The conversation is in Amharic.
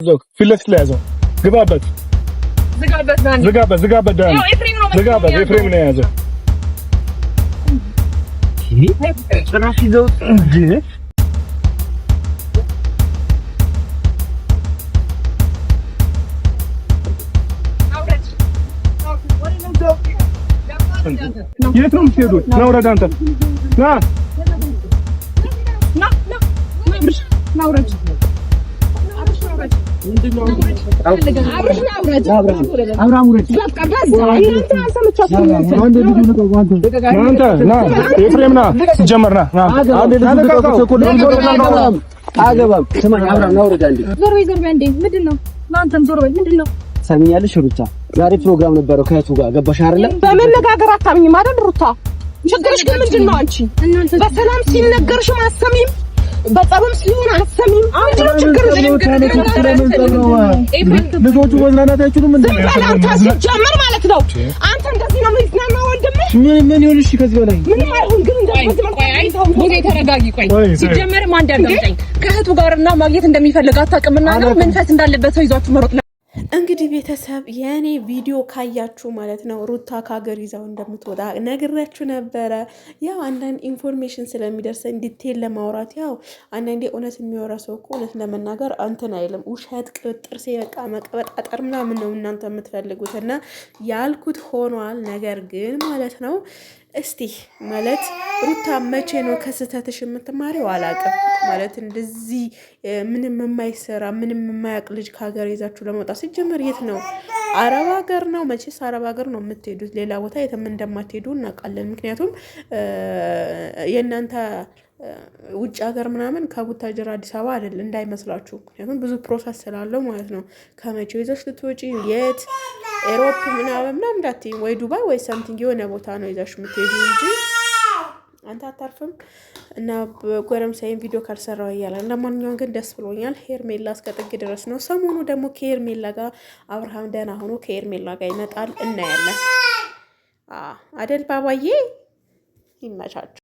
ፊት ለፊት ላይ ያዘው። ግባበት ዳን ዝጋበት። ኤፍሬም ነው የያዘው። ጭራሽ ይዘውት እንጂ የት ነው የምትሄዱት? ና ውረድ አንተ ና ውረድ። ኤፍሬም ና ሲጀመር ና ሰሚኛለሽ ሩታ ዛሬ ፕሮግራም ነበረው ከእህቱ ጋር ገባሽ አይደለ? በመነጋገር አታምኝም አይደል ሩታ? ችግርሽ ግን ምንድን ነው? አንቺ በሰላም ሲነገርሽ አሰሚም በጸብም ሲሆን አሰሚም። አንቺ ችግርሽ ልጆቹ መዝናናት አይችሉም እንዴ? ሲጀመር ማለት ነው። አንተ እንደዚህ ነው የምትዝናናው ወንድምሽ? ምን ይሁን? እሺ ከዚህ በላይ ምንም አይሁን። ግን እንደዚህ ተረጋጊ። ቆይ ሲጀመር ማን እንዳልገምጠኝ ከእህቱ ጋርና ማግኘት እንደሚፈልግ አታውቅምና ነው መንፈስ እንዳለበት ሰው ይዟችሁ መሮጥ። እንግዲህ ቤተሰብ የእኔ ቪዲዮ ካያችሁ ማለት ነው ሩታ ከሀገር ይዛው እንደምትወጣ ነግሬያችሁ ነበረ። ያው አንዳንድ ኢንፎርሜሽን ስለሚደርሰኝ ዲቴል ለማውራት ያው አንዳንዴ እውነት የሚወራ ሰው እኮ እውነት ለመናገር አንተን አይልም። ውሸት ቅጥር በቃ መቀበጣጠር ምናምን ነው እናንተ የምትፈልጉት እና ያልኩት ሆኗል። ነገር ግን ማለት ነው እስቲ ማለት ሩታ መቼ ነው ከስህተትሽ የምትማሪው? አላውቅም ማለት እንደዚህ ምንም የማይሰራ ምንም የማያውቅ ልጅ ከሀገር ይዛችሁ ለመውጣት ሲጀመር የት ነው? አረብ ሀገር ነው መቼስ አረብ ሀገር ነው የምትሄዱት። ሌላ ቦታ የትም እንደማትሄዱ እናውቃለን። ምክንያቱም የእናንተ ውጭ ሀገር ምናምን ከቡታጅራ አዲስ አበባ አይደል እንዳይመስላችሁ። ምክንያቱም ብዙ ፕሮሰስ ስላለው ማለት ነው። ከመቼው ይዘሽ ልትወጪ የት ኤሮፕ ምናምን እንዳትዪ ወይ ዱባይ ወይ ሰምቲንግ የሆነ ቦታ ነው ይዘሽ የምትሄዱ እንጂ አንተ አታርፍም። እና በጎረምሳይን ቪዲዮ ካልሰራው እያለ ለማንኛውም ግን ደስ ብሎኛል። ሄርሜላ እስከ ጥግ ድረስ ነው። ሰሞኑ ደግሞ ከሄርሜላ ጋር አብርሃም ደህና ሆኖ ከሄርሜላ ጋር ይመጣል እናያለን። አደል ባባዬ ይመቻቸው።